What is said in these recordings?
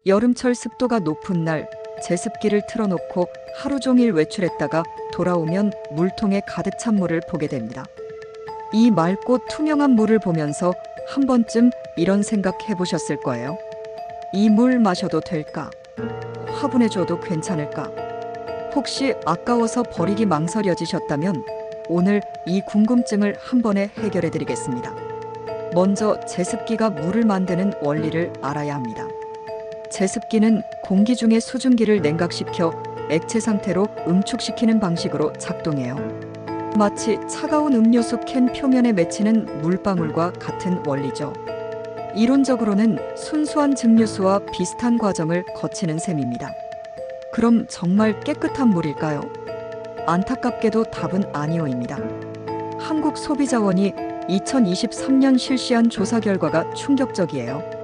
여름철 습도가 높은 날 제습기를 틀어놓고 하루 종일 외출했다가 돌아오면 물통에 가득 찬 물을 보게 됩니다. 이 맑고 투명한 물을 보면서 한 번쯤 이런 생각 해보셨을 거예요. 이 물 마셔도 될까? 화분해줘도 괜찮을까? 혹시 아까워서 버리기 망설여지셨다면 오늘 이 궁금증을 한 번에 해결해 드리겠습니다. 먼저 제습기가 물을 만드는 원리를 알아야 합니다. 제습기는 공기 중의 수증기를 냉각시켜 액체 상태로 응축시키는 방식으로 작동해요. 마치 차가운 음료수 캔 표면에 맺히는 물방울과 같은 원리죠. 이론적으로는 순수한 증류수와 비슷한 과정을 거치는 셈입니다. 그럼 정말 깨끗한 물일까요? 안타깝게도 답은 아니오입니다. 한국소비자원이 2023년 실시한 조사 결과가 충격적이에요.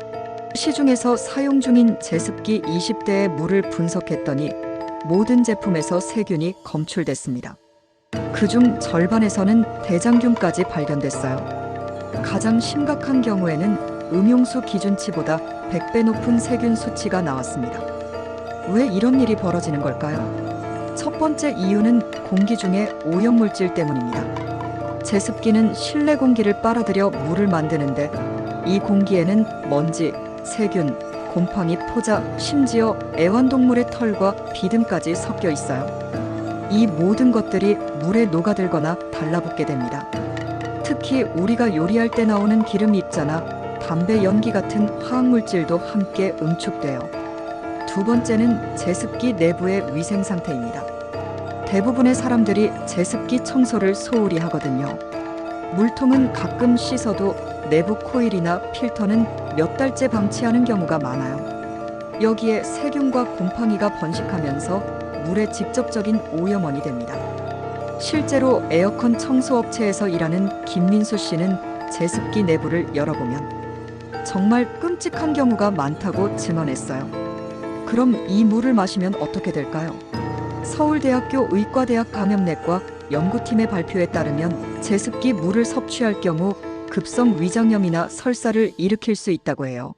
시중에서 사용 중인 제습기 20대의 물을 분석했더니 모든 제품에서 세균이 검출됐습니다. 그중 절반에서는 대장균까지 발견됐어요. 가장 심각한 경우에는 음용수 기준치보다 100배 높은 세균 수치가 나왔습니다. 왜 이런 일이 벌어지는 걸까요? 첫 번째 이유는 공기 중의 오염물질 때문입니다. 제습기는 실내 공기를 빨아들여 물을 만드는데 이 공기에는 먼지, 세균, 곰팡이, 포자, 심지어 애완동물의 털과 비듬까지 섞여 있어요. 이 모든 것들이 물에 녹아들거나 달라붙게 됩니다. 특히 우리가 요리할 때 나오는 기름 입자나 담배 연기 같은 화학물질도 함께 응축돼요. 두 번째는 제습기 내부의 위생 상태입니다. 대부분의 사람들이 제습기 청소를 소홀히 하거든요. 물통은 가끔 씻어도 내부 코일이나 필터는 몇 달째 방치하는 경우가 많아요. 여기에 세균과 곰팡이가 번식하면서 물의 직접적인 오염원이 됩니다. 실제로 에어컨 청소업체에서 일하는 김민수 씨는 제습기 내부를 열어보면 정말 끔찍한 경우가 많다고 증언했어요. 그럼 이 물을 마시면 어떻게 될까요? 서울대학교 의과대학 감염내과 연구팀의 발표에 따르면 제습기 물을 섭취할 경우 급성 위장염이나 설사를 일으킬 수 있다고 해요.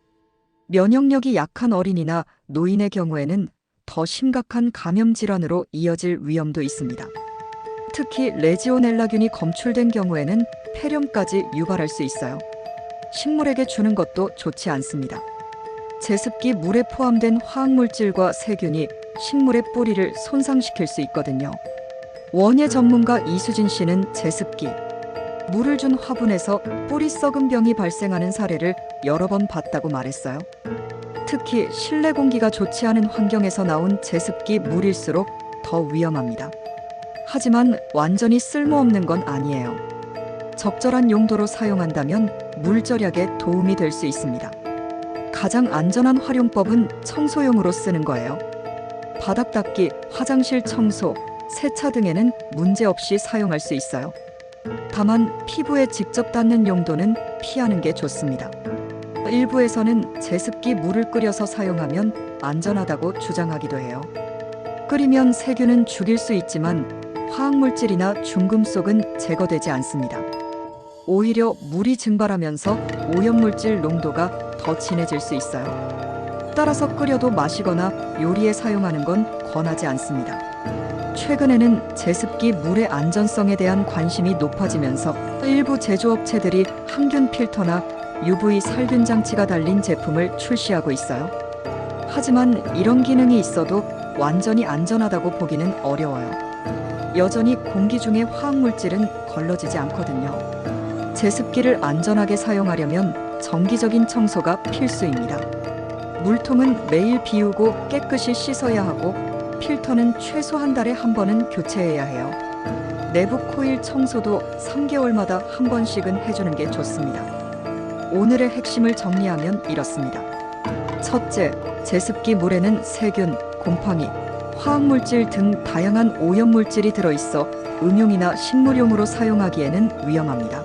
면역력이 약한 어린이나 노인의 경우에는 더 심각한 감염 질환으로 이어질 위험도 있습니다. 특히 레지오넬라균이 검출된 경우에는 폐렴까지 유발할 수 있어요. 식물에게 주는 것도 좋지 않습니다. 제습기 물에 포함된 화학물질과 세균이 식물의 뿌리를 손상시킬 수 있거든요. 원예 전문가 이수진 씨는 제습기, 물을 준 화분에서 뿌리 썩은 병이 발생하는 사례를 여러 번 봤다고 말했어요. 특히 실내 공기가 좋지 않은 환경에서 나온 제습기 물일수록 더 위험합니다. 하지만 완전히 쓸모없는 건 아니에요. 적절한 용도로 사용한다면 물 절약에 도움이 될 수 있습니다. 가장 안전한 활용법은 청소용으로 쓰는 거예요. 바닥 닦기, 화장실 청소, 세차 등에는 문제없이 사용할 수 있어요. 다만 피부에 직접 닿는 용도는 피하는 게 좋습니다. 일부에서는 제습기 물을 끓여서 사용하면 안전하다고 주장하기도 해요. 끓이면 세균은 죽일 수 있지만 화학물질이나 중금속은 제거되지 않습니다. 오히려 물이 증발하면서 오염물질 농도가 더 진해질 수 있어요. 따라서 끓여도 마시거나 요리에 사용하는 건 권하지 않습니다. 최근에는 제습기 물의 안전성에 대한 관심이 높아지면서 일부 제조업체들이 항균 필터나 UV 살균 장치가 달린 제품을 출시하고 있어요. 하지만 이런 기능이 있어도 완전히 안전하다고 보기는 어려워요. 여전히 공기 중의 화학물질은 걸러지지 않거든요. 제습기를 안전하게 사용하려면 정기적인 청소가 필수입니다. 물통은 매일 비우고 깨끗이 씻어야 하고 필터는 최소 한 달에 한 번은 교체해야 해요. 내부 코일 청소도 3개월마다 한 번씩은 해주는 게 좋습니다. 오늘의 핵심을 정리하면 이렇습니다. 첫째, 제습기 물에는 세균, 곰팡이, 화학물질 등 다양한 오염물질이 들어있어 음용이나 식물용으로 사용하기에는 위험합니다.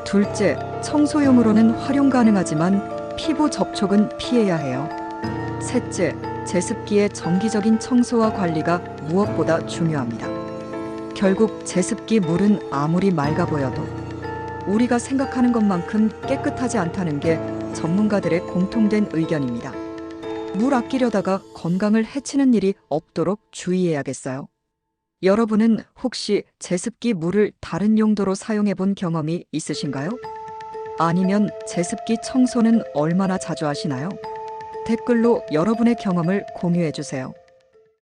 둘째, 청소용으로는 활용 가능하지만 피부 접촉은 피해야 해요. 셋째, 제습기의 정기적인 청소와 관리가 무엇보다 중요합니다. 결국 제습기 물은 아무리 맑아 보여도 우리가 생각하는 것만큼 깨끗하지 않다는 게 전문가들의 공통된 의견입니다. 물 아끼려다가 건강을 해치는 일이 없도록 주의해야겠어요. 여러분은 혹시 제습기 물을 다른 용도로 사용해 본 경험이 있으신가요? 아니면 제습기 청소는 얼마나 자주 하시나요? 댓글로 여러분의 경험을 공유해 주세요.